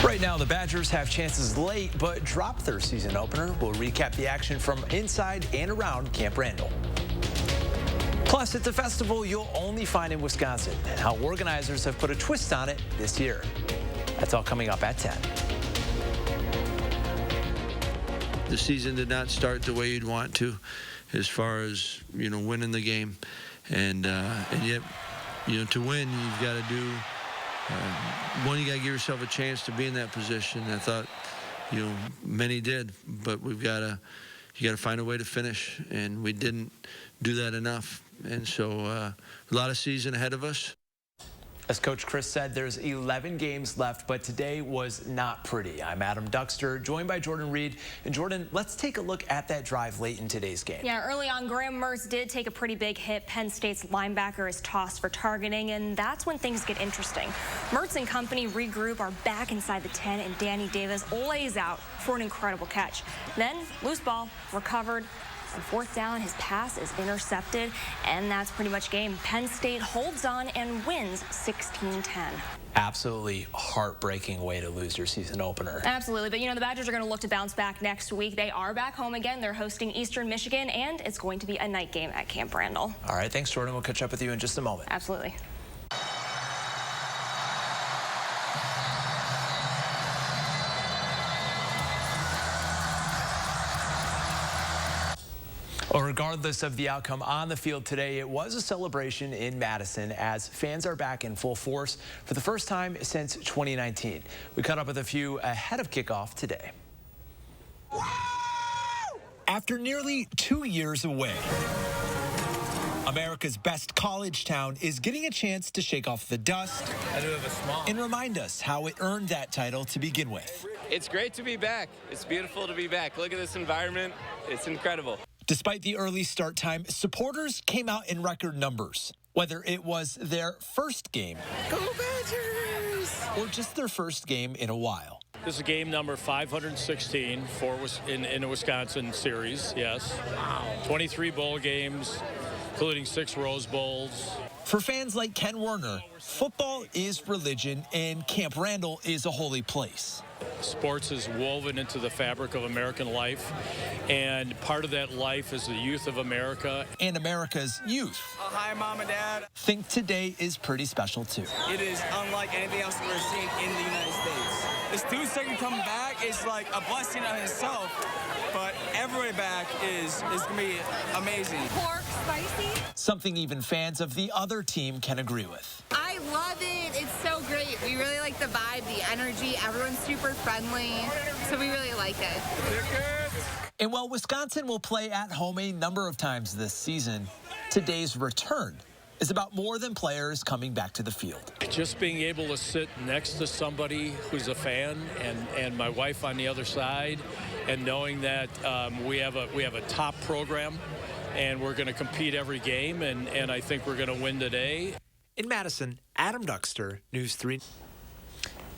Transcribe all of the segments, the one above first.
Right now, the Badgers have chances late, but dropped their season opener. We'll recap the action from inside and around Camp Randall. Plus, it's a festival you'll only find in Wisconsin and how organizers have put a twist on it this year. That's all coming up at 10. The season did not start the way you'd want to, as far as, winning the game. And yet, to win, you've got to do, one, you got to give yourself a chance to be in that position. I thought, many did, but you got to find a way to finish, and we didn't do that enough. And so a lot of season ahead of us. As Coach Chris said, there's 11 games left, but today was not pretty. I'm Adam Duxter, joined by Jordan Reed. And Jordan, let's take a look at that drive late in today's game. Yeah, early on, Graham Mertz did take a pretty big hit. Penn State's linebacker is tossed for targeting, and that's when things get interesting. Mertz and company regroup, are back inside the 10, and Danny Davis lays out for an incredible catch. Then, loose ball, recovered. On fourth down, his pass is intercepted, and that's pretty much game. Penn State holds on and wins 16-10. Absolutely heartbreaking way to lose your season opener. Absolutely, but the Badgers are going to look to bounce back next week. They are back home again. They're hosting Eastern Michigan, and it's going to be a night game at Camp Randall. All right, thanks, Jordan. We'll catch up with you in just a moment. Absolutely. Well, regardless of the outcome on the field today, it was a celebration in Madison as fans are back in full force for the first time since 2019. We caught up with a few ahead of kickoff today. After nearly 2 years away, America's best college town is getting a chance to shake off the dust and remind us how it earned that title to begin with. It's great to be back. It's beautiful to be back. Look at this environment. It's incredible. Despite the early start time, supporters came out in record numbers, whether it was their first game Go Badgers! or just their first game in a while. This is game number 516 in the Wisconsin series, yes. Wow. 23 bowl games, including 6 Rose Bowls. For fans like Ken Werner, football is religion and Camp Randall is a holy place. Sports is woven into the fabric of American life, and part of that life is the youth of America. And America's youth. Hi, Mom and Dad. Think today is pretty special, too. It is unlike anything else we're seeing in the United States. This dude-second coming back is like a blessing on itself, but everybody back is going to be amazing. Pork spicy. Something even fans of the other team can agree with. I love it. It's so great. We really like the vibe, the energy. Everyone's super friendly, so we really like it. And while Wisconsin will play at home a number of times this season, today's return is about more than players coming back to the field. Just being able to sit next to somebody who's a fan and my wife on the other side, and knowing that we have a top program and we're going to compete every game, and I think we're going to win today. In Madison, Adam Duxter, News 3.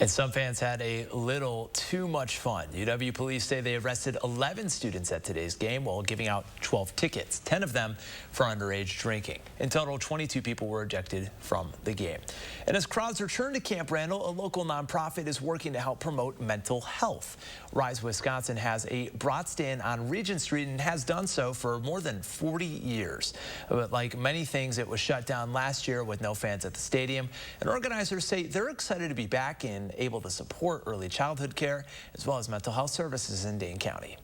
And some fans had a little too much fun. UW police say they arrested 11 students at today's game while giving out 12 tickets, 10 of them for underage drinking. In total, 22 people were ejected from the game. And as crowds return to Camp Randall, a local nonprofit is working to help promote mental health. Rise Wisconsin has a brat stand on Regent Street and has done so for more than 40 years. But like many things, it was shut down last year with no fans at the stadium. And organizers say they're excited to be back and able to support early childhood care as well as mental health services in Dane County.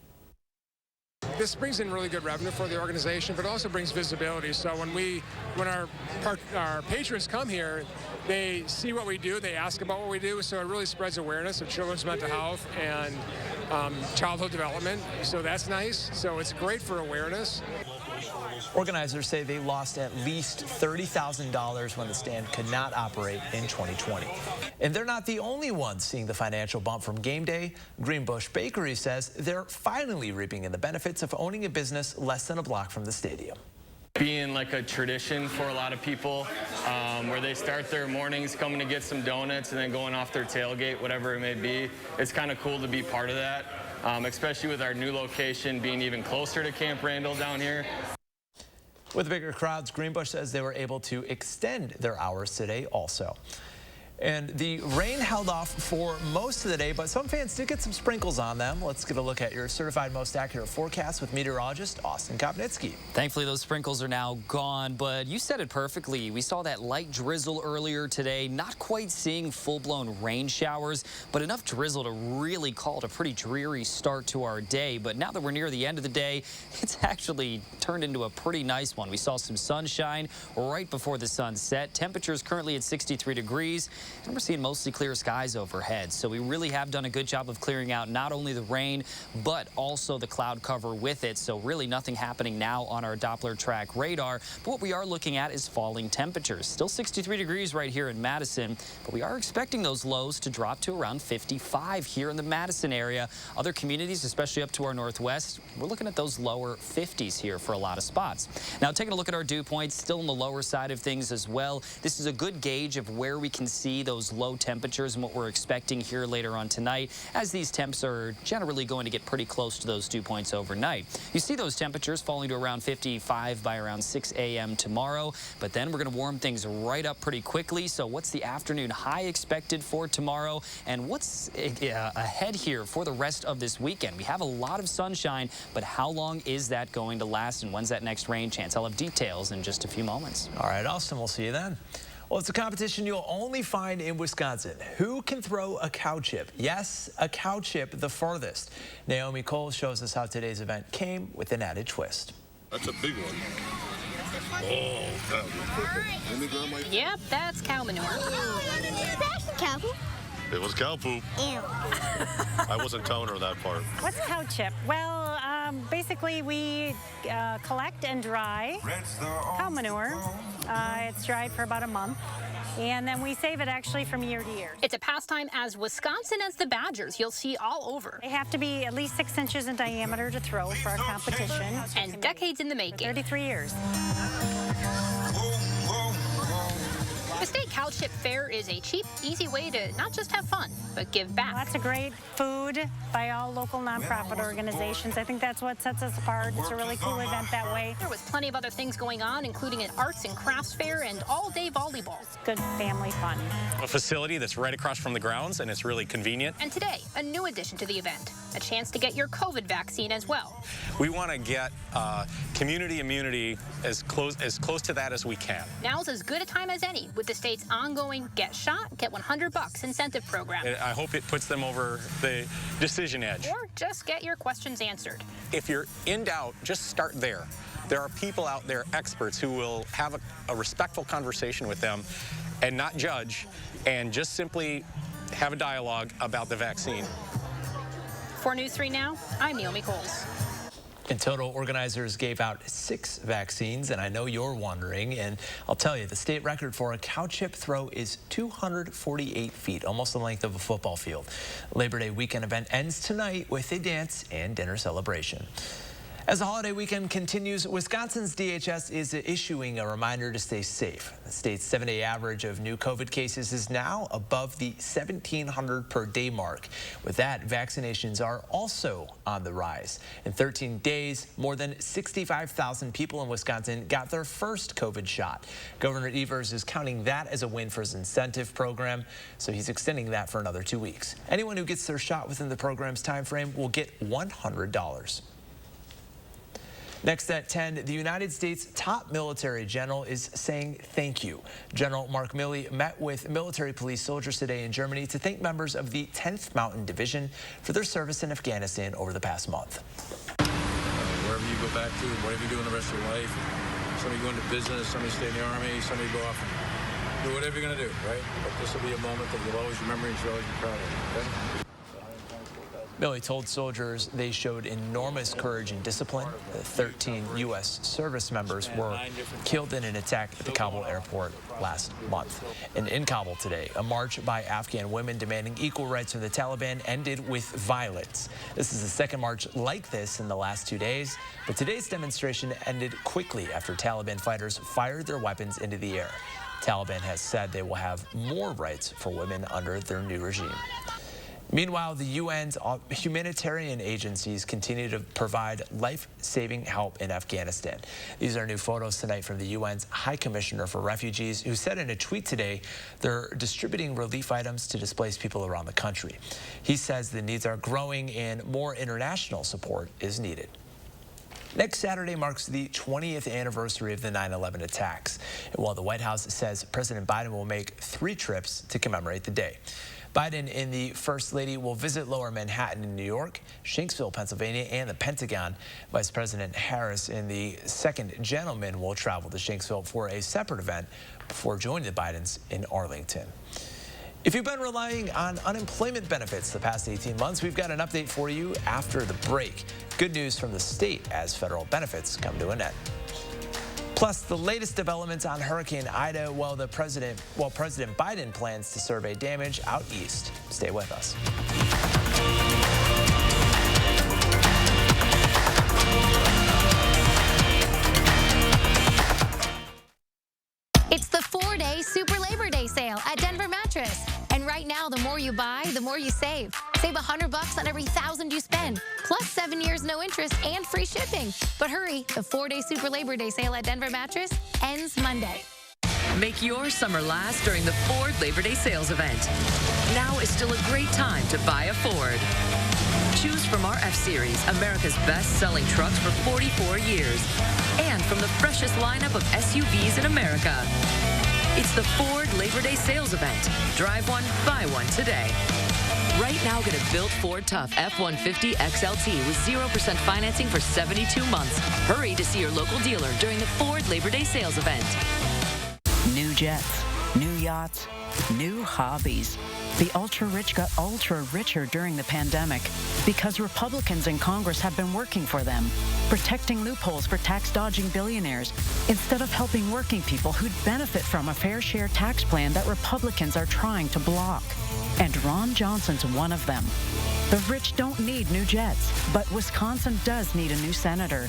This brings in really good revenue for the organization, but also brings visibility. So when our patrons come here, they see what we do, they ask about what we do, so it really spreads awareness of children's mental health and childhood development. So that's nice. So it's great for awareness. Organizers say they lost at least $30,000 when the stand could not operate in 2020. And they're not the only ones seeing the financial bump from game day. Greenbush Bakery says they're finally reaping the benefits of owning a business less than a block from the stadium. Being like a tradition for a lot of people, where they start their mornings coming to get some donuts and then going off their tailgate, whatever it may be. It's kind of cool to be part of that, especially with our new location being even closer to Camp Randall down here. With bigger crowds, Greenbush says they were able to extend their hours today also. And the rain held off for most of the day, but some fans did get some sprinkles on them. Let's get a look at your certified most accurate forecast with meteorologist Austin Kopnitsky. Thankfully, those sprinkles are now gone, but you said it perfectly. We saw that light drizzle earlier today, not quite seeing full-blown rain showers, but enough drizzle to really call it a pretty dreary start to our day. But now that we're near the end of the day, it's actually turned into a pretty nice one. We saw some sunshine right before the sun set. Temperatures currently at 63 degrees. And we're seeing mostly clear skies overhead. So we really have done a good job of clearing out not only the rain, but also the cloud cover with it. So really nothing happening now on our Doppler track radar. But what we are looking at is falling temperatures. Still 63 degrees right here in Madison, but we are expecting those lows to drop to around 55 here in the Madison area. Other communities, especially up to our northwest, we're looking at those lower 50s here for a lot of spots. Now taking a look at our dew points, still on the lower side of things as well. This is a good gauge of where we can see those low temperatures and what we're expecting here later on tonight, as these temps are generally going to get pretty close to those dew points overnight. You see those temperatures falling to around 55 by around 6 a.m. tomorrow, but then we're going to warm things right up pretty quickly. So what's the afternoon high expected for tomorrow, and what's ahead here for the rest of this weekend? We have a lot of sunshine, but how long is that going to last, and when's that next rain chance? I'll have details in just a few moments. All right, Austin, we'll see you then. Well, it's a competition you'll only find in Wisconsin. Who can throw a cow chip? Yes, a cow chip the farthest. Naomi Cole shows us how today's event came with an added twist. That's a big one. Oh, yep, that's cow manure. That's cow poop. It was cow poop. Ew. I wasn't telling her that part. What's cow chip? Well, basically we collect and dry cow manure. It's dried for about a month, and then we save it actually from year to year. It's a pastime as Wisconsin as the Badgers. You'll see all over. They have to be at least 6 inches in diameter to throw for a competition. And decades in the making. 33 years. The State Cow Chip Fair is a cheap, easy way to not just have fun, but give back. Lots of great food by all local nonprofit organizations. I think that's what sets us apart. It's a really cool event that way. There was plenty of other things going on, including an arts and crafts fair and all-day volleyball. It's good family fun. A facility that's right across from the grounds, and it's really convenient. And today, a new addition to the event, a chance to get your COVID vaccine as well. We want to get community immunity as close to that as we can. Now's as good a time as any with the state's ongoing Get Shot, Get $100 incentive program. I hope it puts them over the decision edge. Or just get your questions answered. If you're in doubt, just start there. There are people out there, experts, who will have a respectful conversation with them and not judge, and just simply have a dialogue about the vaccine. For News 3 Now, I'm Naomi Coles. In total, organizers gave out 6 vaccines, and I know you're wondering, and I'll tell you, the state record for a cow chip throw is 248 feet, almost the length of a football field. Labor Day weekend event ends tonight with a dance and dinner celebration. As the holiday weekend continues, Wisconsin's DHS is issuing a reminder to stay safe. The state's 7-day average of new COVID cases is now above the 1,700 per day mark. With that, vaccinations are also on the rise. In 13 days, more than 65,000 people in Wisconsin got their first COVID shot. Governor Evers is counting that as a win for his incentive program, so he's extending that for another 2 weeks. Anyone who gets their shot within the program's time frame will get $100. Next at 10, the United States' top military general is saying thank you. General Mark Milley met with military police soldiers today in Germany to thank members of the 10th Mountain Division for their service in Afghanistan over the past month. Wherever you go back to, whatever you do in the rest of your life, somebody go into business, somebody stay in the Army, somebody go off and do whatever you're going to do, right? But this will be a moment that you'll always remember and you'll always be proud of, okay? Milley told soldiers they showed enormous courage and discipline. The 13 U.S. service members were killed in an attack at the Kabul airport last month. And in Kabul today, a march by Afghan women demanding equal rights from the Taliban ended with violence. This is the second march like this in the last 2 days, but today's demonstration ended quickly after Taliban fighters fired their weapons into the air. Taliban has said they will have more rights for women under their new regime. Meanwhile, the UN's humanitarian agencies continue to provide life-saving help in Afghanistan. These are new photos tonight from the UN's High Commissioner for Refugees, who said in a tweet today they're distributing relief items to displaced people around the country. He says the needs are growing and more international support is needed. Next Saturday marks the 20th anniversary of the 9/11 attacks. And while the White House says President Biden will make 3 trips to commemorate the day. Biden and the First Lady will visit Lower Manhattan in New York, Shanksville, Pennsylvania, and the Pentagon. Vice President Harris and the second gentleman will travel to Shanksville for a separate event before joining the Bidens in Arlington. If you've been relying on unemployment benefits the past 18 months, we've got an update for you after the break. Good news from the state as federal benefits come to an end. Plus, the latest developments on Hurricane Ida while President Biden plans to survey damage out east. Stay with us. It's the 4-day Super Labor Day sale at Denver Mattress. And right now, the more you buy, the more you save. Save $100 on every $1,000 you spend, plus 7 years no interest and free shipping. But hurry, the 4-day Super Labor Day sale at Denver Mattress ends Monday. Make your summer last during the Ford Labor Day sales event. Now is still a great time to buy a Ford. Choose from our F-Series, America's best-selling trucks for 44 years. And from the freshest lineup of SUVs in America. It's the Ford Labor Day sales event. Drive one, buy one today. Right now, get a built Ford Tough F-150 XLT with 0% financing for 72 months. Hurry to see your local dealer during the Ford Labor Day sales event. New jets, new yachts, new hobbies. The ultra-rich got ultra-richer during the pandemic because Republicans in Congress have been working for them, protecting loopholes for tax-dodging billionaires instead of helping working people who'd benefit from a fair share tax plan that Republicans are trying to block. And Ron Johnson's one of them. The rich don't need new jets, but Wisconsin does need a new senator.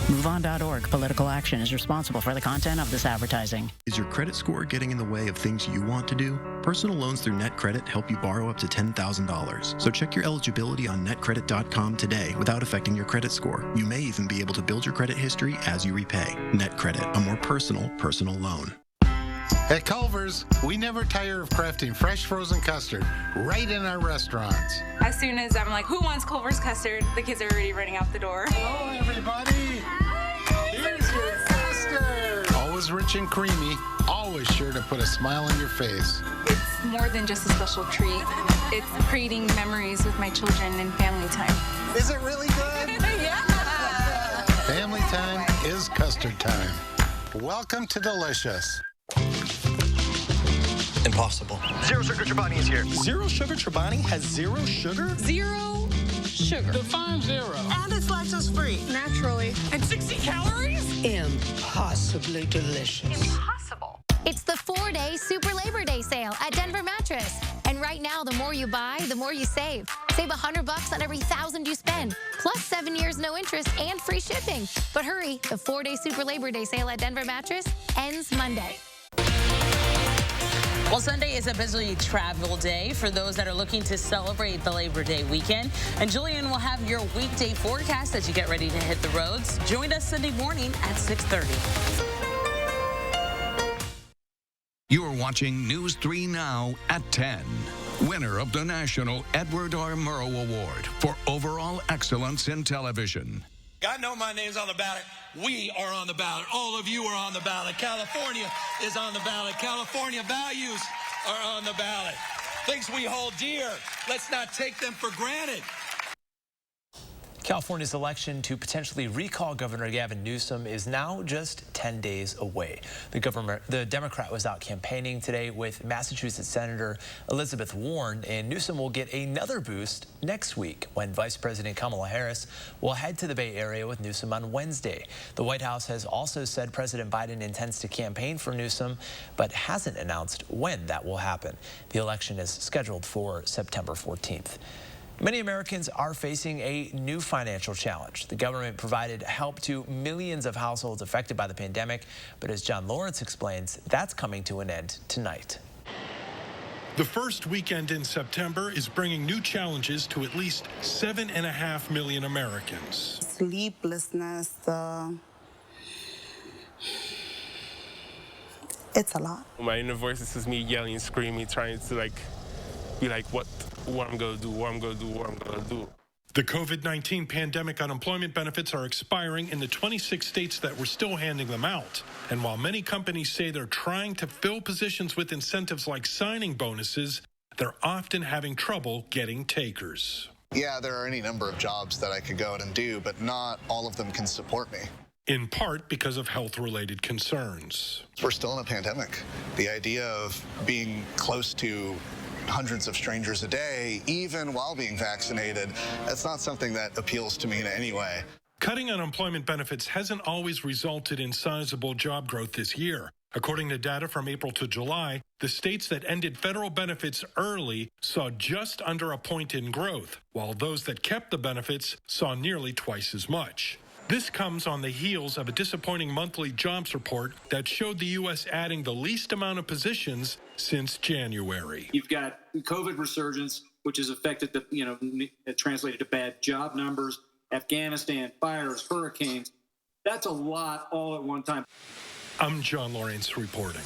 MoveOn.org. Political action is responsible for the content of this advertising. Is your credit score getting in the way of things you want to do? Personal loans through NetCredit help you borrow up to $10,000. So check your eligibility on netcredit.com today without affecting your credit score. You may even be able to build your credit history as you repay. NetCredit, a more personal loan. At Culver's, we never tire of crafting fresh frozen custard right in our restaurants. As soon as I'm like, who wants Culver's custard? The kids are already running out the door. Hello, everybody. Here's your custard. Always rich and creamy, always sure to put a smile on your face. It's more than just a special treat. It's creating memories with my children and family time. Is it really good? Yeah. Family time is custard time. Welcome to Delicious. Impossible. Zero Sugar Chobani is here. Zero Sugar Chobani has zero sugar? Zero sugar. Define zero. And it's lactose-free. Naturally. And 60 calories? Impossibly delicious. Impossible. It's the 4-day Super Labor Day sale at Denver Mattress. And right now, the more you buy, the more you save. Save $100 on every $1,000 you spend, plus 7 years no interest and free shipping. But hurry, the 4-day Super Labor Day sale at Denver Mattress ends Monday. Well, Sunday is a busy travel day for those that are looking to celebrate the Labor Day weekend. And Julian will have your weekday forecast as you get ready to hit the roads. Join us Sunday morning at 6:30. You're watching News 3 Now at 10. Winner of the National Edward R. Murrow Award for Overall Excellence in Television. I know my name's on the ballot. We are on the ballot. All of you are on the ballot. California is on the ballot. California values are on the ballot. Things we hold dear. Let's not take them for granted. California's election to potentially recall Governor Gavin Newsom is now just 10 days away. The Democrat was out campaigning today with Massachusetts Senator Elizabeth Warren, and Newsom will get another boost next week when Vice President Kamala Harris will head to the Bay Area with Newsom on Wednesday. The White House has also said President Biden intends to campaign for Newsom, but hasn't announced when that will happen. The election is scheduled for September 14th. Many Americans are facing a new financial challenge. The government provided help to millions of households affected by the pandemic, but as John Lawrence explains, that's coming to an end tonight. The first weekend in September is bringing new challenges to at least 7.5 million Americans. Sleeplessness, it's a lot. My inner voice is me yelling, screaming, trying to be like, what I'm gonna do, what I'm gonna do, what I'm gonna do. The COVID-19 pandemic unemployment benefits are expiring in the 26 states that were still handing them out. And while many companies say they're trying to fill positions with incentives like signing bonuses, they're often having trouble getting takers. Yeah, there are any number of jobs that I could go out and do, but not all of them can support me. In part because of health-related concerns. We're still in a pandemic. The idea of being close to hundreds of strangers a day, even while being vaccinated, that's not something that appeals to me in any way. Cutting unemployment benefits hasn't always resulted in sizable job growth this year. According to data from April to July, the states that ended federal benefits early saw just under a point in growth, while those that kept the benefits saw nearly twice as much. This comes on the heels of a disappointing monthly jobs report that showed the U.S. adding the least amount of positions since January. You've got COVID resurgence, which has affected translated to bad job numbers, Afghanistan, fires, hurricanes. That's a lot all at one time. I'm John Lawrence reporting.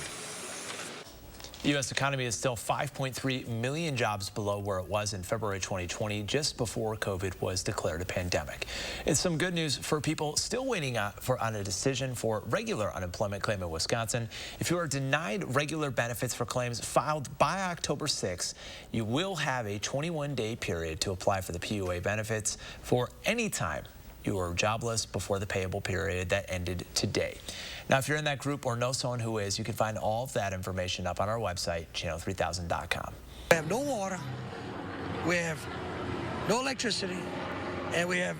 The U.S. economy is still 5.3 million jobs below where it was in February 2020, just before COVID was declared a pandemic. It's some good news for people still waiting on a decision for regular unemployment claim in Wisconsin. If you are denied regular benefits for claims filed by October 6th, you will have a 21-day period to apply for the PUA benefits for any time you were jobless before the payable period that ended today. Now, if you're in that group or know someone who is, you can find all of that information up on our website, channel3000.com. We have no water, we have no electricity, and we have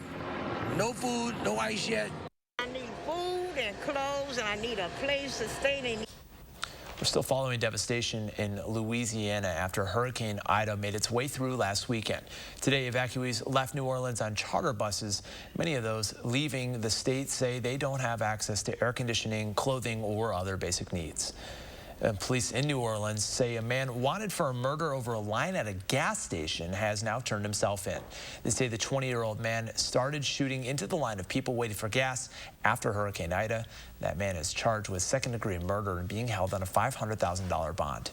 no food, no ice yet. I need food and clothes, and I need a place to stay. We're still following devastation in Louisiana after Hurricane Ida made its way through last weekend. Today, evacuees left New Orleans on charter buses. Many of those leaving the state say they don't have access to air conditioning, clothing, or other basic needs. Police in New Orleans say a man wanted for a murder over a line at a gas station has now turned himself in. They say the 20-year-old man started shooting into the line of people waiting for gas after Hurricane Ida. That man is charged with second-degree murder and being held on a $500,000 bond.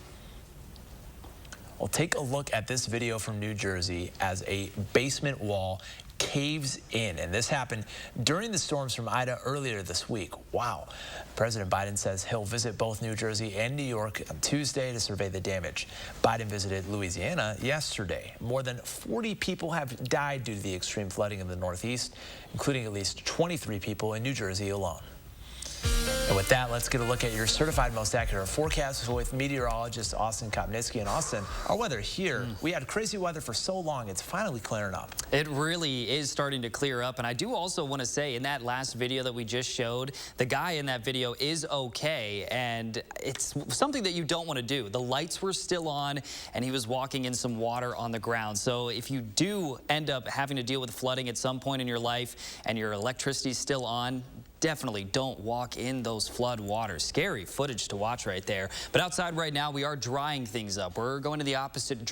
Well, take a look at this video from New Jersey as a basement wall caves in, and this happened during the storms from Ida earlier this week. Wow. President Biden says he'll visit both New Jersey and New York on Tuesday to survey the damage. Biden visited Louisiana yesterday. More than 40 people have died due to the extreme flooding in the Northeast, including at least 23 people in New Jersey alone. And with that, let's get a look at your certified most accurate forecast with meteorologist Austin Kopnitsky. And Austin, our weather here, we had crazy weather for so long, it's finally clearing up. It really is starting to clear up. And I do also want to say in that last video that we just showed, the guy in that video is okay. And it's something that you don't want to do. The lights were still on and he was walking in some water on the ground. So if you do end up having to deal with flooding at some point in your life and your electricity's still on, definitely don't walk in those flood waters. Scary footage to watch right there. But outside right now, we are drying things up. We're going in the opposite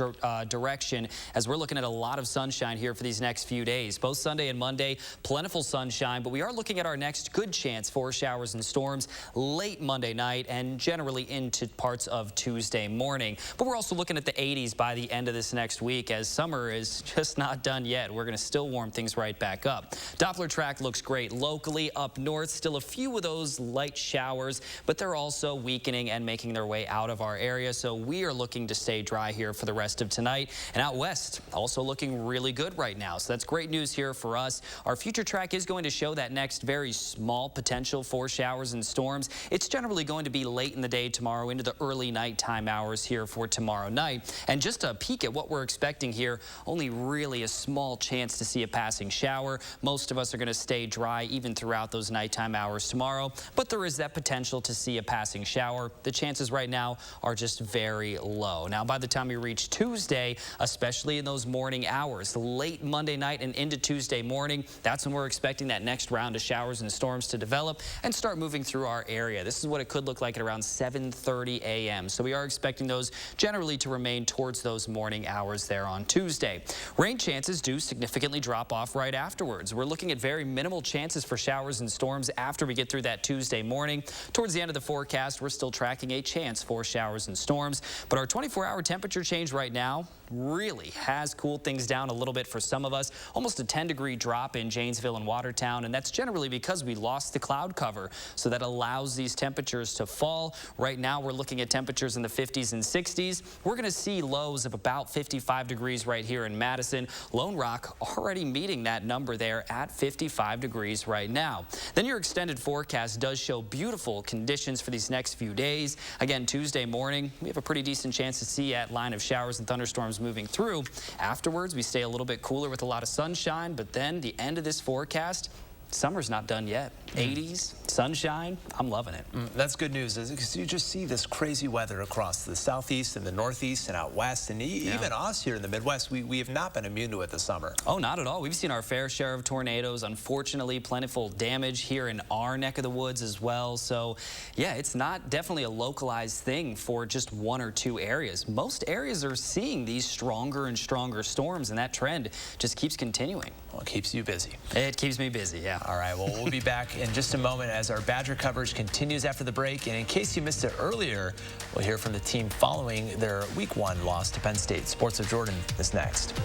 direction as we're looking at a lot of sunshine here for these next few days. Both Sunday and Monday, plentiful sunshine, but we are looking at our next good chance for showers and storms late Monday night and generally into parts of Tuesday morning. But we're also looking at the 80s by the end of this next week as summer is just not done yet. We're going to still warm things right back up. Doppler track looks great locally up north. Still a few of those light showers, but they're also weakening and making their way out of our area. So we are looking to stay dry here for the rest of tonight. And out west, also looking really good right now. So that's great news here for us. Our future track is going to show that next very small potential for showers and storms. It's generally going to be late in the day tomorrow into the early nighttime hours here for tomorrow night. And just a peek at what we're expecting here, only really a small chance to see a passing shower. Most of us are going to stay dry even throughout those nights nighttime hours tomorrow, but there is that potential to see a passing shower. The chances right now are just very low. Now, by the time we reach Tuesday, especially in those morning hours, late Monday night and into Tuesday morning, that's when we're expecting that next round of showers and storms to develop and start moving through our area. This is what it could look like at around 7:30 a.m. So we are expecting those generally to remain towards those morning hours there on Tuesday. Rain chances do significantly drop off right afterwards. We're looking at very minimal chances for showers and storms after we get through that Tuesday morning. Towards the end of the forecast, we're still tracking a chance for showers and storms, but our 24-hour temperature change right now really has cooled things down a little bit for some of us. Almost a 10-degree drop in Janesville and Watertown, and that's generally because we lost the cloud cover, so that allows these temperatures to fall. Right now, we're looking at temperatures in the 50s and 60s. We're going to see lows of about 55 degrees right here in Madison. Lone Rock already meeting that number there at 55 degrees right now. Then your extended forecast does show beautiful conditions for these next few days. Again, Tuesday morning, we have a pretty decent chance to see that line of showers and thunderstorms moving through. Afterwards, we stay a little bit cooler with a lot of sunshine, but then the end of this forecast, summer's not done yet. 80s, sunshine, I'm loving it. That's good news, because you just see this crazy weather across the southeast and the northeast and out west, and even us here in the Midwest, we have not been immune to it this summer. Oh, not at all. We've seen our fair share of tornadoes. Unfortunately, plentiful damage here in our neck of the woods as well. So, yeah, it's not definitely a localized thing for just one or two areas. Most areas are seeing these stronger and stronger storms, and that trend just keeps continuing. Well, it keeps you busy. It keeps me busy, yeah. All right, well, we'll be back in just a moment as our Badger coverage continues after the break. And in case you missed it earlier, we'll hear from the team following their Week 1 loss to Penn State. Sports of Jordan is next.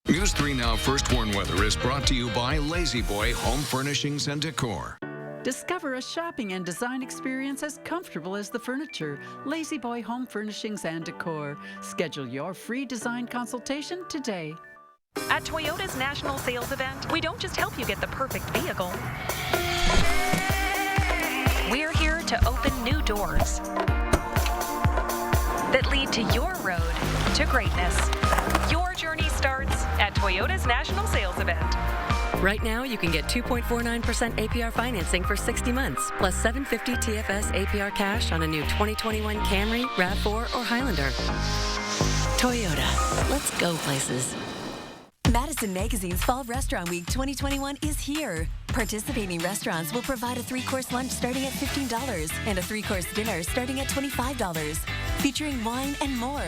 News 3 Now First Warn Weather is brought to you by Lazy Boy Home Furnishings and Decor. Discover a shopping and design experience as comfortable as the furniture. Lazy Boy Home Furnishings and Decor. Schedule your free design consultation today. At Toyota's National Sales Event, we don't just help you get the perfect vehicle. We're here to open new doors that lead to your road to greatness. Your journey starts at Toyota's National Sales Event. Right now, you can get 2.49% APR financing for 60 months, plus $750 TFS APR cash on a new 2021 Camry, RAV4, or Highlander. Toyota. Let's go places. Madison Magazine's Fall Restaurant Week 2021 is here. Participating restaurants will provide a 3-course lunch starting at $15 and a 3-course dinner starting at $25, featuring wine and more.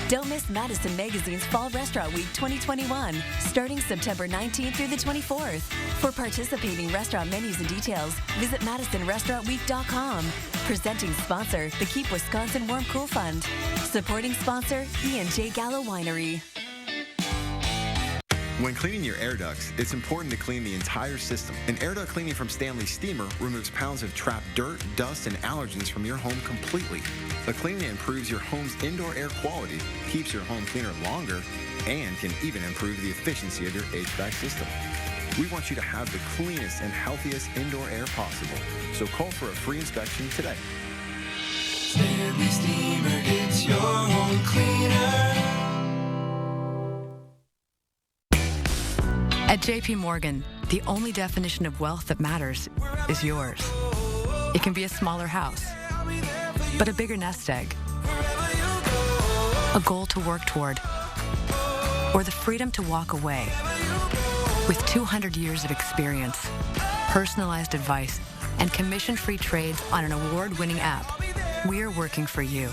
Don't miss Madison Magazine's Fall Restaurant Week 2021, starting September 19th through the 24th. For participating restaurant menus and details, visit MadisonRestaurantWeek.com. Presenting sponsor, the Keep Wisconsin Warm Cool Fund. Supporting sponsor, E&J Gallo Winery. When cleaning your air ducts, it's important to clean the entire system. An air duct cleaning from Stanley Steamer removes pounds of trapped dirt, dust, and allergens from your home completely. The cleaning improves your home's indoor air quality, keeps your home cleaner longer, and can even improve the efficiency of your HVAC system. We want you to have the cleanest and healthiest indoor air possible. So call for a free inspection today. Stanley Steamer gets your home cleaner. At JP Morgan, the only definition of wealth that matters is yours. It can be a smaller house, but a bigger nest egg, a goal to work toward, or the freedom to walk away. With 200 years of experience, personalized advice, and commission-free trades on an award-winning app, we're working for you.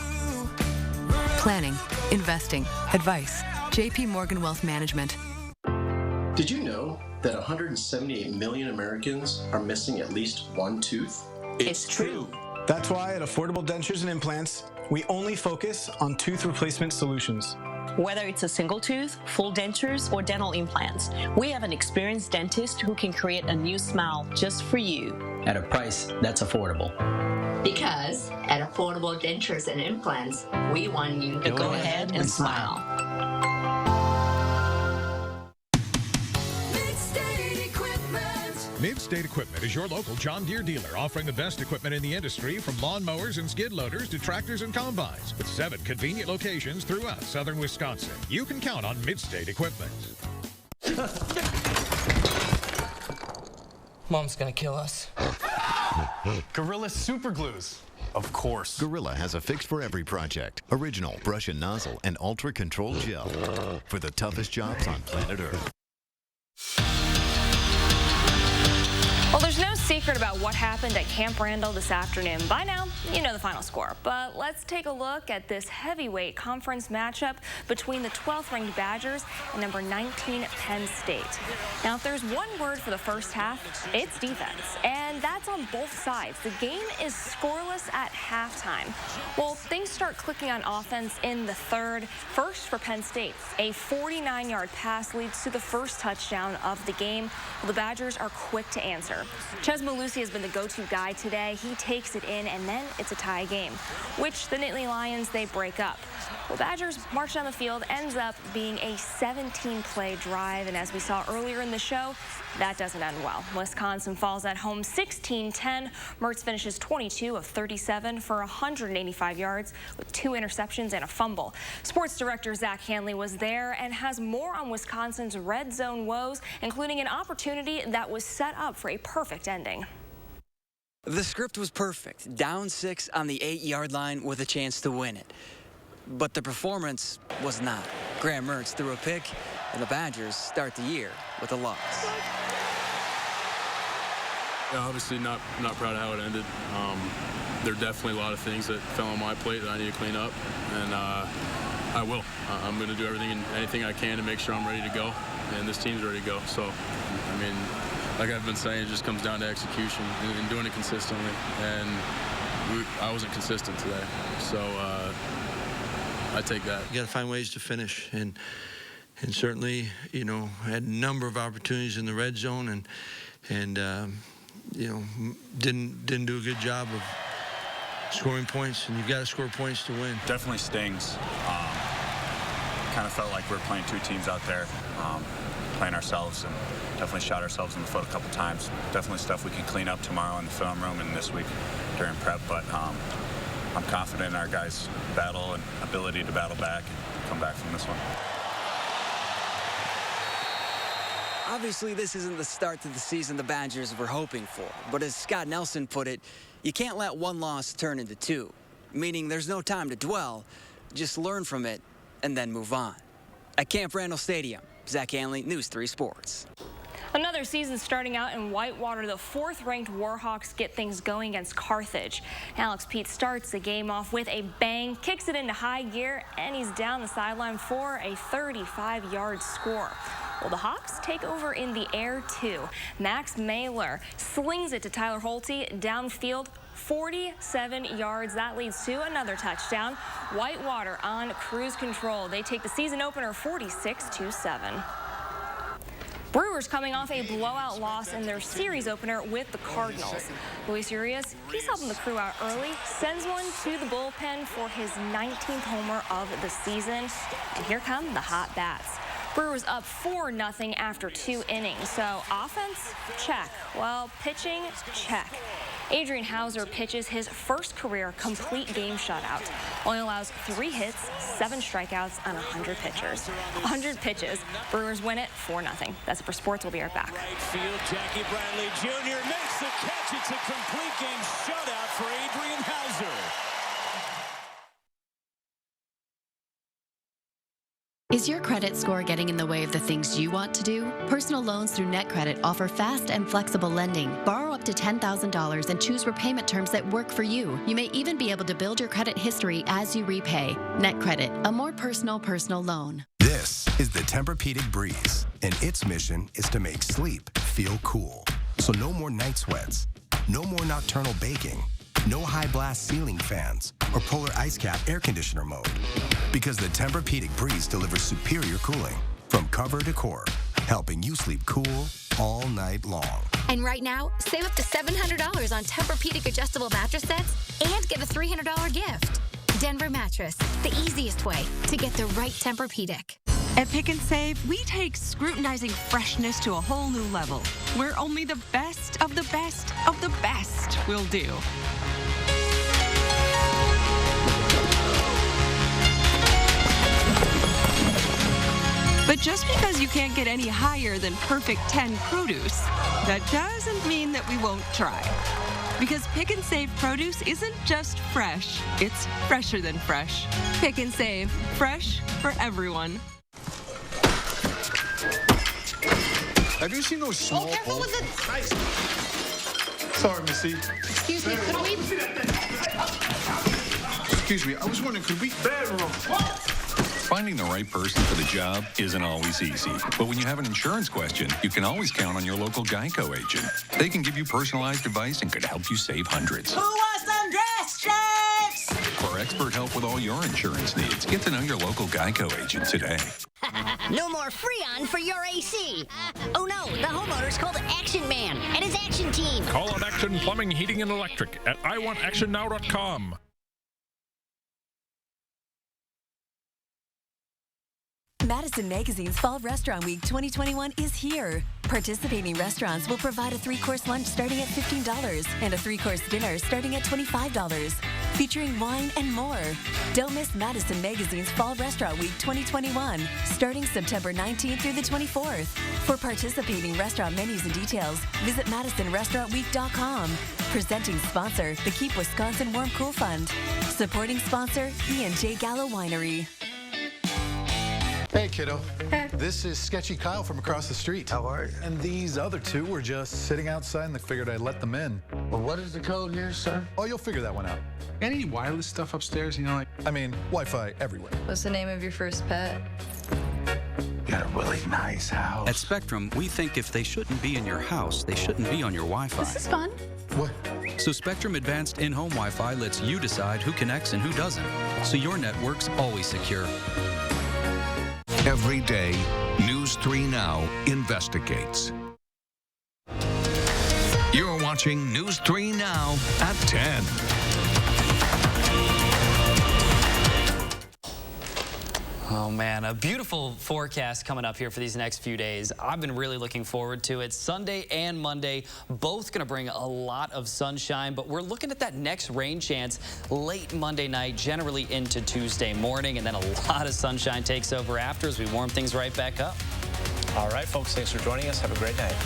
Planning, investing, advice. JP Morgan Wealth Management. Did you know that 178 million Americans are missing at least one tooth? It's true. That's why at Affordable Dentures and Implants, we only focus on tooth replacement solutions. Whether it's a single tooth, full dentures, or dental implants, we have an experienced dentist who can create a new smile just for you. At a price that's affordable. Because at Affordable Dentures and Implants, we want you to go ahead and smile. Mid-State Equipment is your local John Deere dealer, offering the best equipment in the industry, from lawn mowers and skid loaders to tractors and combines. With 7 convenient locations throughout southern Wisconsin, you can count on Mid-State Equipment. Mom's gonna kill us. Gorilla Super Glues. Of course. Gorilla has a fix for every project. Original brush and nozzle and ultra control gel for the toughest jobs on planet Earth. Well, there's no secret about what happened at Camp Randall this afternoon. By now, you know the final score. But let's take a look at this heavyweight conference matchup between the 12th-ranked Badgers and number 19 Penn State. Now, if there's one word for the first half, it's defense. And that's on both sides. The game is scoreless at halftime. Well, things start clicking on offense in the third. First for Penn State, a 49-yard pass leads to the first touchdown of the game. Well, the Badgers are quick to answer. Ches Malusi has been the go-to guy today. He takes it in, and then it's a tie game, which the Nittany Lions, they break up. Well, Badgers march down the field, ends up being a 17-play drive, and as we saw earlier in the show, that doesn't end well. Wisconsin falls at home 16-10. Mertz finishes 22 of 37 for 185 yards with 2 interceptions and a fumble. Sports director Zach Hanley was there and has more on Wisconsin's red zone woes, including an opportunity that was set up for a perfect ending. The script was perfect. Down 6 on the 8-yard line with a chance to win it. But the performance was not. Graham Mertz threw a pick, and the Badgers start the year with a loss. Yeah, obviously not proud of how it ended. There are definitely a lot of things that fell on my plate that I need to clean up, and I will. I'm going to do everything and anything I can to make sure I'm ready to go, and this team's ready to go. So, I mean, like I've been saying, it just comes down to execution and doing it consistently, and I wasn't consistent today. So I take that. You got to find ways to finish, and certainly, you know, had a number of opportunities in the red zone, and you know, didn't do a good job of scoring points, and you've got to score points to win. Definitely stings. Kind of felt like we were playing 2 teams out there, playing ourselves, and definitely shot ourselves in the foot a couple times. Definitely stuff we can clean up tomorrow in the film room and this week during prep, but I'm confident in our guys' battle and ability to battle back and come back from this one. Obviously, this isn't the start to the season the Badgers were hoping for, but as Scott Nelson put it, you can't let one loss turn into 2, meaning there's no time to dwell, just learn from it and then move on. At Camp Randall Stadium, Zach Hanley, News 3 Sports. Another season starting out in Whitewater. The 4th-ranked Warhawks get things going against Carthage. Alex Pete starts the game off with a bang, kicks it into high gear, and he's down the sideline for a 35-yard score. Well, the Hawks take over in the air, too. Max Mailer slings it to Tyler Holte downfield, 47 yards. That leads to another touchdown. Whitewater on cruise control. They take the season opener 46-7. Brewers coming off a blowout loss in their series opener with the Cardinals. Luis Urias, he's helping the crew out early, sends one to the bullpen for his 19th homer of the season. And here come the hot bats. Brewers up 4-0 after 2 innings. So offense, check. Well, pitching, check. Adrian Hauser pitches his first career complete game shutout. Only allows 3 hits, 7 strikeouts on 100 pitches. 100 pitches. Brewers win it 4-0. That's it for sports. We'll be right back. Right field, Jackie Bradley Jr. makes the catch. It's a complete game shutout for Adrian Hauser. Is your credit score getting in the way of the things you want to do? Personal loans through NetCredit offer fast and flexible lending. Borrow up to $10,000 and choose repayment terms that work for you. You may even be able to build your credit history as you repay. NetCredit, a more personal loan. This is the Tempur-Pedic Breeze, and its mission is to make sleep feel cool. So no more night sweats, no more nocturnal baking, no high blast ceiling fans, or polar ice cap air conditioner mode. Because the Tempur-Pedic Breeze delivers superior cooling from cover to core, helping you sleep cool all night long. And right now, save up to $700 on Tempur-Pedic adjustable mattress sets and get a $300 gift. Denver Mattress, the easiest way to get the right Tempur-Pedic. At Pick and Save, we take scrutinizing freshness to a whole new level, where only the best of the best of the best will do. But just because you can't get any higher than perfect 10 produce, that doesn't mean that we won't try. Because Pick and Save produce isn't just fresh, it's fresher than fresh. Pick and Save, fresh for everyone. Have you seen those small careful with the... Sorry, Missy. Excuse me, could we... Excuse me, I was wondering, could we... Finding the right person for the job isn't always easy. But when you have an insurance question, you can always count on your local Geico agent. They can give you personalized advice and could help you save hundreds. Who wants some dress shirts? For expert help with all your insurance needs, get to know your local Geico agent today. No more Freon for your AC. Oh no, the homeowner's called Action Man and his action team. Call on Action Plumbing, Heating, and Electric at iwantactionnow.com. Madison Magazine's Fall Restaurant Week 2021 is here. Participating restaurants will provide a 3-course lunch starting at $15 and a 3-course dinner starting at $25, featuring wine and more. Don't miss Madison Magazine's Fall Restaurant Week 2021, starting September 19th through the 24th. For participating restaurant menus and details, visit MadisonRestaurantWeek.com. Presenting sponsor, the Keep Wisconsin Warm Cool Fund. Supporting sponsor, E&J Gallo Winery. Hey, kiddo. Hey. This is Sketchy Kyle from across the street. How are you? And these other two were just sitting outside and they figured I'd let them in. Well, what is the code here, sir? Oh, you'll figure that one out. Any wireless stuff upstairs, you know, like... I mean, Wi-Fi everywhere. What's the name of your first pet? You got a really nice house. At Spectrum, we think if they shouldn't be in your house, they shouldn't be on your Wi-Fi. This is fun. What? So Spectrum Advanced In-Home Wi-Fi lets you decide who connects and who doesn't, so your network's always secure. Every day, News 3 Now investigates. You're watching News 3 Now at 10. Oh, man, a beautiful forecast coming up here for these next few days. I've been really looking forward to it. Sunday and Monday, both going to bring a lot of sunshine, but we're looking at that next rain chance late Monday night, generally into Tuesday morning, and then a lot of sunshine takes over after as we warm things right back up. All right, folks, thanks for joining us. Have a great night.